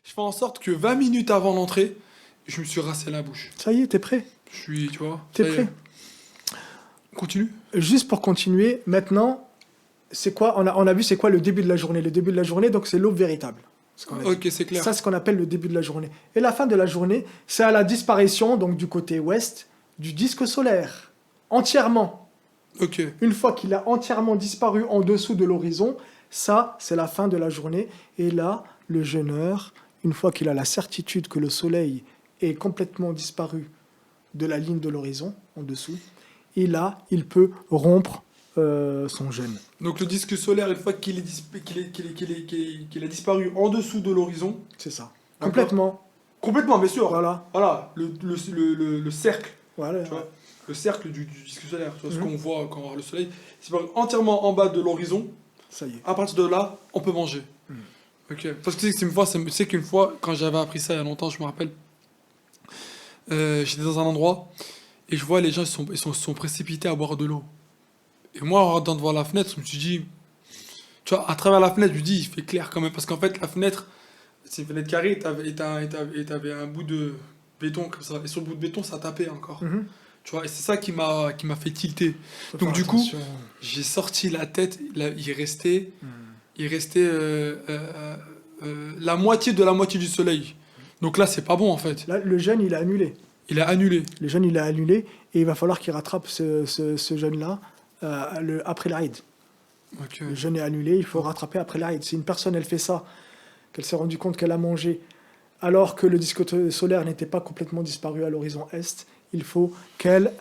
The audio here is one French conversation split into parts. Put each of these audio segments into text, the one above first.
Je fais en sorte que 20 minutes avant l'entrée, je me suis rincé la bouche. Ça y est, t'es prêt? Je suis, tu vois. T'es ça y est. prêt? Continue. Juste pour continuer, maintenant, c'est quoi? On a vu c'est quoi le début de la journée. Le début de la journée, donc c'est l'aube véritable. Ce qu'on a dit. Ok, c'est clair. Ça, c'est ce qu'on appelle le début de la journée. Et la fin de la journée, c'est à la disparition, donc du côté ouest, du disque solaire. Entièrement. Ok. Une fois qu'il a entièrement disparu en dessous de l'horizon, ça, c'est la fin de la journée. Et là, le jeûneur, une fois qu'il a la certitude que le soleil est complètement disparu de la ligne de l'horizon, en dessous, et là, il peut rompre son jeûne. Donc le disque solaire, une fois qu'il a disparu en dessous de l'horizon, C'est ça. D'accord. Complètement. complètement, bien sûr. Voilà. Voilà, le cercle, Voilà. tu vois, le cercle du disque solaire, tu vois, ce Mhm. qu'on voit quand on regarde le soleil, il disparaît entièrement en bas de l'horizon. Ça y est. À partir de là, on peut manger. Mhm. Ok. Parce que tu sais, c'est qu'une fois, quand j'avais appris ça il y a longtemps, je me rappelle, j'étais dans un endroit et je vois les gens se sont précipités à boire de l'eau. Et moi, en regardant devant la fenêtre, je me suis dit, tu vois, à travers la fenêtre, je me dis, il fait clair quand même. Parce qu'en fait, la fenêtre, c'est une fenêtre carrée et t'avais un bout de béton comme ça. Et sur le bout de béton, ça tapait encore. Mhm. Tu vois, et c'est ça qui m'a fait tilter. Faut Donc, faire du coup, attention. j'ai sorti la tête, Mhm. il restait la moitié de la moitié du soleil. Donc là, c'est pas bon en fait. Là, le jeûne, il est annulé. Il a annulé. Le jeûne, il est annulé et il va falloir qu'il rattrape ce jeûne-là après l'Aïd. Ok. Le jeûne est annulé, il faut rattraper après l'Aïd. Si une personne, elle fait ça, qu'elle s'est rendue compte qu'elle a mangé, alors que le disque solaire n'était pas complètement disparu à l'horizon est, il faut qu'elle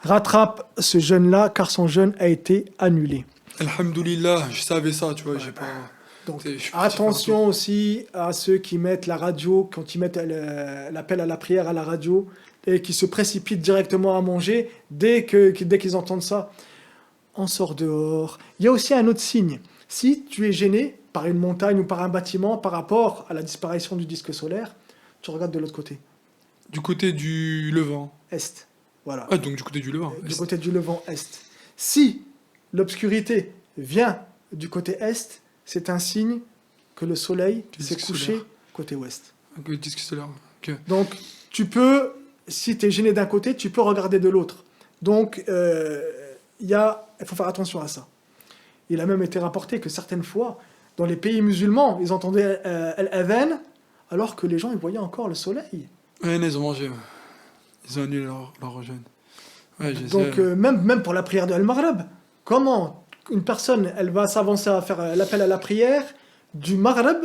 rattrape ce jeûne-là, car son jeûne a été annulé. Alhamdoulilah, je savais ça, tu vois, j'ai pas. Donc, Je suis parti attention aussi à ceux qui mettent la radio, quand ils mettent l'appel à la prière à la radio, et qui se précipitent directement à manger, dès qu'ils entendent ça, on sort dehors. Il y a aussi un autre signe. Si tu es gêné par une montagne ou par un bâtiment par rapport à la disparition du disque solaire, tu regardes de l'autre côté, Du côté du Levant. est. Voilà. Ah, donc du côté du Levant. Du côté du Levant est. Si l'obscurité vient du côté est, c'est un signe que le soleil Du s'est disque couché solaire. côté ouest. Ok, le disque solaire. Ok. Donc, tu peux, si tu es gêné d'un côté, tu peux regarder de l'autre. Donc, il faut faire attention à ça. Il a même été rapporté que certaines fois, dans les pays musulmans, ils entendaient El-Adhan, alors que les gens, ils voyaient encore le soleil. Ouais, ils ont mangé. Ouais. Ils ont annulé leur jeûne. Ouais, je sais. Donc, même pour la prière de Al-Maghrib, comment une personne, elle va s'avancer à faire l'appel à la prière du Maghrib,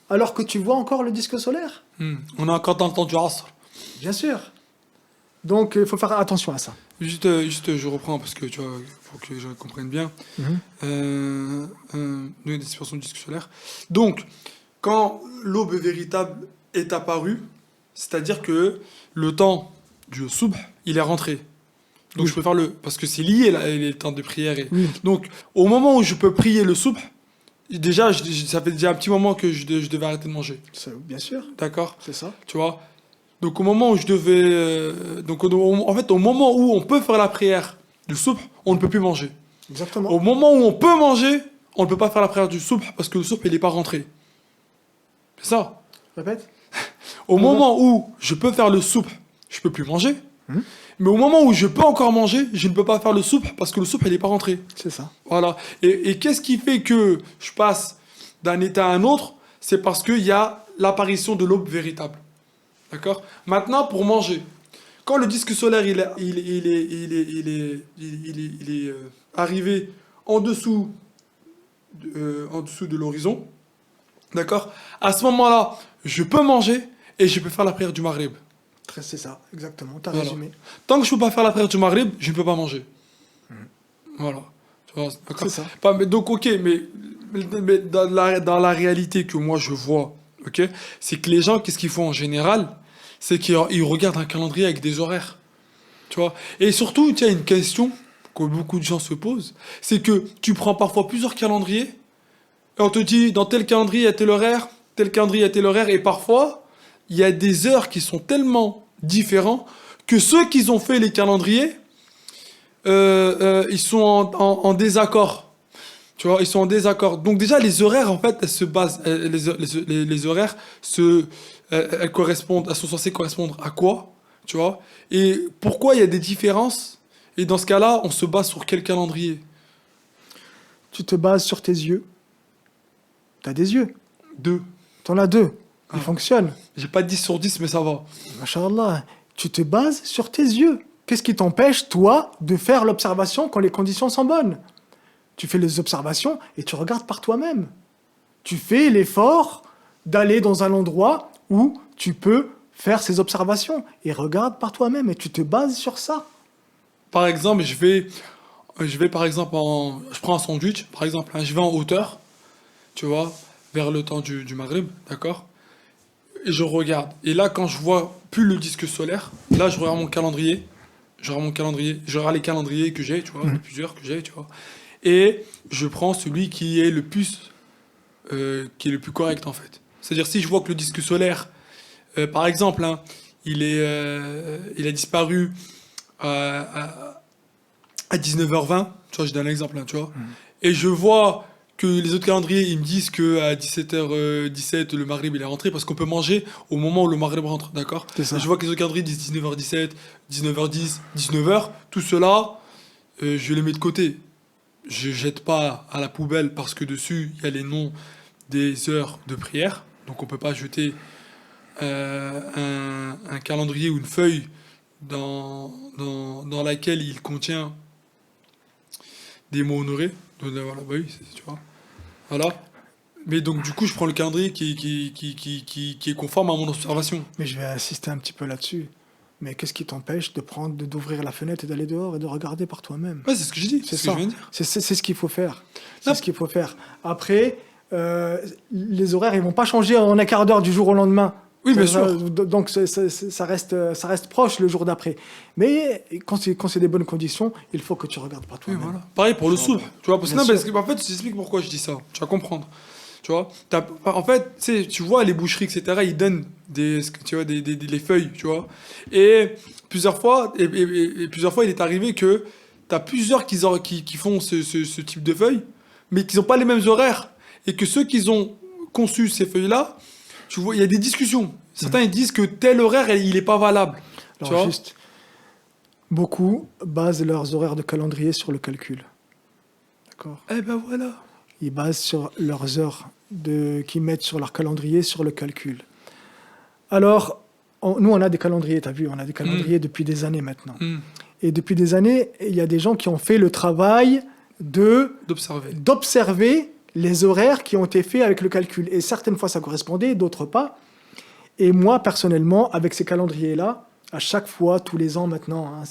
alors que tu vois encore le disque solaire? On est encore dans le temps du Asr. Bien sûr. Donc, il faut faire attention à ça. Juste, je reprends parce que tu vois, faut que je comprenne bien. Nous, des situations du disque solaire. Donc, quand l'aube véritable est apparue, c'est-à-dire que le temps du soubh, il est rentré. Donc, Oui. je peux faire parce que c'est lié les temps de prière. Oui. Donc, au moment où je peux prier le soubh, déjà, ça fait déjà un petit moment que je devais arrêter de manger. Bien sûr, D'accord? c'est ça. Tu vois? Donc au moment où je devais... en fait, au moment où on peut faire la prière du soubh, on ne peut plus manger. Exactement. Au moment où on peut manger, on ne peut pas faire la prière du soubh parce que le soubh, il n'est pas rentré. C'est ça. Répète. Au moment où je peux faire le soubh, je peux plus manger. Mais au moment où je peux encore manger, je ne peux pas faire le soubh parce que le soubh, il n'est pas rentré. C'est ça. Voilà. Et qu'est-ce qui fait que je passe d'un état à un autre? C'est parce qu'il y a l'apparition de l'aube véritable. D'accord? Maintenant, pour manger, quand le disque solaire il est arrivé en dessous de l'horizon, d'accord? À ce moment-là, je peux manger et je peux faire la prière du Maghrib. C'est ça, exactement. T'as Voilà. résumé. Tant que je peux pas faire la prière du Maghrib, je ne peux pas manger. Voilà. Tu vois, d'accord? C'est ça. Donc, ok, mais dans la réalité que moi je vois, ok, c'est que les gens, qu'est-ce qu'ils font en général? C'est qu'ils regardent un calendrier avec des horaires. Tu vois? Et surtout, il y a une question que beaucoup de gens se posent, c'est que tu prends parfois plusieurs calendriers, et on te dit, dans tel calendrier, il y a tel horaire, tel calendrier, il y a tel horaire, et parfois, il y a des heures qui sont tellement différents que ceux qui ont fait les calendriers, ils sont en désaccord. Tu vois, ils sont en désaccord. Donc déjà, les horaires, en fait, elles se basent, les horaires elles correspondent, elles sont censées correspondre à quoi? Tu vois? Et pourquoi il y a des différences? Et dans ce cas-là, on se base sur quel calendrier? Tu te bases sur tes yeux. Tu as des yeux. Deux. Tu en as deux. Ils Ah. fonctionnent. J'ai pas 10 sur 10, mais ça va. Masha'Allah. Tu te bases sur tes yeux. Qu'est-ce qui t'empêche, toi, de faire l'observation quand les conditions sont bonnes? Tu fais les observations et tu regardes par toi-même. Tu fais l'effort d'aller dans un endroit où tu peux faire ces observations et regarde par toi-même et tu te bases sur ça. Par exemple, je vais par exemple je prends un sandwich, par exemple, hein, je vais en hauteur, tu vois, vers le temps du Maghreb, d'accord? Et je regarde. Et là, quand je vois plus le disque solaire, là, je regarde mon calendrier. Je regarde les calendriers que j'ai, tu vois, plusieurs que j'ai, tu vois. Et je prends celui qui est le plus, correct, en fait. C'est-à-dire, si je vois que le disque solaire, par exemple, hein, il a disparu à 19h20, tu vois, je donne un exemple, hein, tu vois. Et je vois que les autres calendriers, ils me disent que à 17h17, le Maghreb, il est rentré, parce qu'on peut manger au moment où le Maghreb rentre, d'accord? C'est ça. Et je vois que les autres calendriers disent 19h17, 19h10, 19h, tout cela, je les mets de côté. Je jette pas à la poubelle parce que dessus, il y a les noms des heures de prière, donc on peut pas jeter un calendrier ou une feuille dans laquelle il contient des mots honorés. Donc, voilà, bah oui, tu vois. Voilà. Mais donc, du coup, je prends le calendrier qui est conforme à mon observation. Mais je vais insister un petit peu là-dessus. Mais qu'est-ce qui t'empêche d'ouvrir la fenêtre et d'aller dehors et de regarder par toi-même? Ouais, c'est ce que je dis, C'est c'est ce que ça. je viens de dire. C'est ce qu'il faut faire. C'est Non. ce qu'il faut faire. Après, les horaires, ils vont pas changer en un quart d'heure du jour au lendemain. Oui, bien Ça- sûr. Donc ça reste proche le jour d'après. Mais quand c'est des bonnes conditions, il faut que tu regardes par Oui, toi-même. voilà. Pareil pour le soubh, tu vois. Parce que, Bien non, parce sûr. que, en fait, je t'explique pourquoi je dis ça. Tu vas comprendre. Tu vois. En fait, tu vois, les boucheries, etc., ils donnent tu vois, les feuilles, tu vois. Et plusieurs fois, plusieurs fois, il est arrivé que tu as plusieurs qui font ce type de feuilles, mais qui n'ont pas les mêmes horaires. Et que ceux qui ont conçu ces feuilles-là, tu vois, il y a des discussions. Certains, ils disent que tel horaire, il n'est pas valable. Tu Alors vois. juste, beaucoup basent leurs horaires de calendrier sur le calcul. D'accord? Eh ben voilà. Ils basent sur leurs heures qu'ils mettent sur leur calendrier sur le calcul. Alors, nous, on a des calendriers, tu as vu, on a des calendriers depuis des années maintenant. Hmm. Et depuis des années, il y a des gens qui ont fait le travail D'observer. d'observer les horaires qui ont été faits avec le calcul. Et certaines fois, ça correspondait, d'autres pas. Et moi, personnellement, avec ces calendriers-là, à chaque fois, tous les ans maintenant, hein,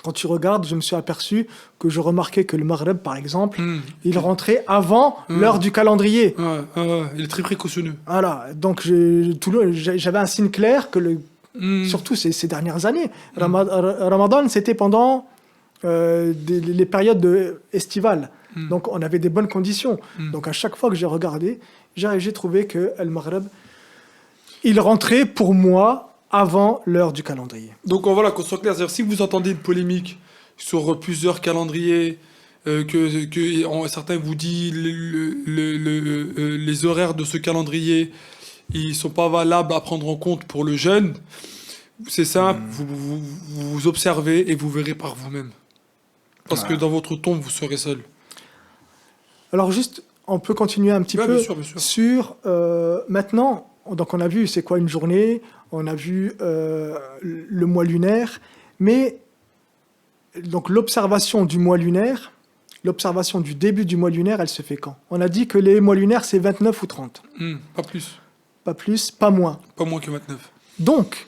quand tu regardes, je me suis aperçu que je remarquais que le Maghreb, par exemple, il rentrait avant l'heure du calendrier. Ouais, il est très précautionneux. Voilà, donc j'avais un signe clair que surtout ces dernières années, Ramadan, c'était pendant les périodes estivales. Donc on avait des bonnes conditions. Donc à chaque fois que j'ai regardé, j'ai trouvé que le Maghreb, il rentrait pour moi avant l'heure du calendrier. Donc voilà, qu'on soit clair, c'est-à-dire si vous entendez une polémique sur plusieurs calendriers, certains vous disent les horaires de ce calendrier, ils sont pas valables à prendre en compte pour le jeune, c'est simple, vous observez et vous verrez par vous-même. Parce que dans votre tombe, vous serez seul. Alors juste, on peut continuer un petit Ouais, peu bien sûr, bien sûr. sur maintenant. Donc on a vu c'est quoi une journée, on a vu le mois lunaire, mais donc l'observation du mois lunaire, l'observation du début du mois lunaire, elle se fait quand? On a dit que les mois lunaires c'est 29 ou 30. Pas plus. Pas plus, pas moins. Pas moins que 29. Donc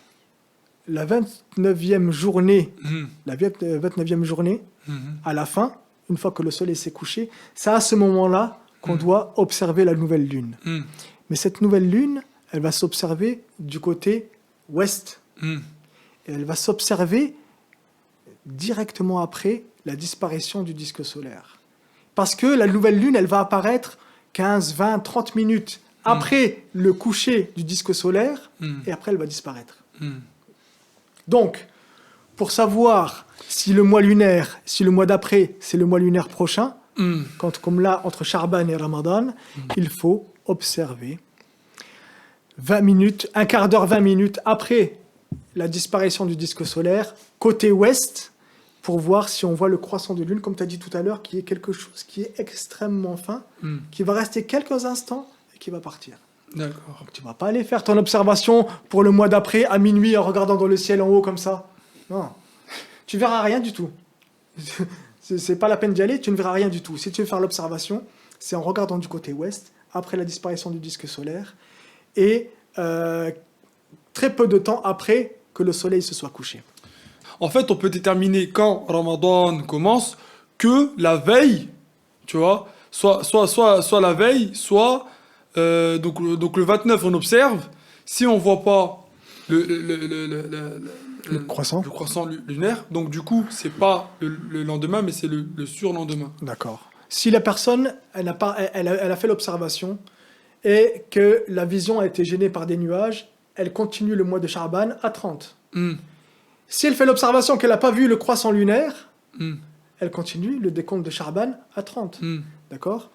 la 29e journée, Mhm. la 29e journée, Mhm. à la fin, une fois que le soleil s'est couché, c'est à ce moment-là qu'on doit observer la nouvelle lune. Mhm. Mais cette nouvelle lune, elle va s'observer du côté ouest. Mhm. Et elle va s'observer directement après la disparition du disque solaire. Parce que la nouvelle lune, elle va apparaître 15, 20, 30 minutes après le coucher du disque solaire, et après elle va disparaître. Mhm. Donc, pour savoir si le mois d'après, c'est le mois lunaire prochain, Comme là, entre Sha'ban et Ramadan, il faut observer 20 minutes, un quart d'heure, 20 minutes après la disparition du disque solaire, côté ouest, pour voir si on voit le croissant de lune, comme tu as dit tout à l'heure, qui est quelque chose qui est extrêmement fin, qui va rester quelques instants et qui va partir. D'accord. Donc, tu ne vas pas aller faire ton observation pour le mois d'après, à minuit, en regardant dans le ciel en haut comme ça. Non, tu verras rien du tout. C'est pas la peine d'y aller, tu ne verras rien du tout. Si tu veux faire l'observation, c'est en regardant du côté ouest, après la disparition du disque solaire, et très peu de temps après que le soleil se soit couché. En fait, on peut déterminer quand Ramadan commence que la veille, tu vois, soit la veille, soit donc le 29 on observe. Si on voit pas Le croissant. le croissant lunaire, donc du coup c'est pas le lendemain, mais c'est le surlendemain. D'accord. Si la personne, elle a fait l'observation et que la vision a été gênée par des nuages, elle continue le mois de Sha'ban à 30. Si elle fait l'observation qu'elle n'a pas vu le croissant lunaire, elle continue le décompte de Sha'ban à 30. D'accord ?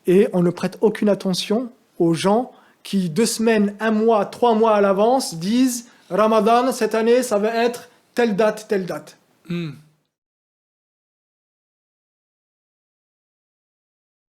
Et on ne prête aucune attention aux gens qui, 2 semaines, 1 mois, 3 mois à l'avance, disent Ramadan, cette année, ça va être telle date, telle date.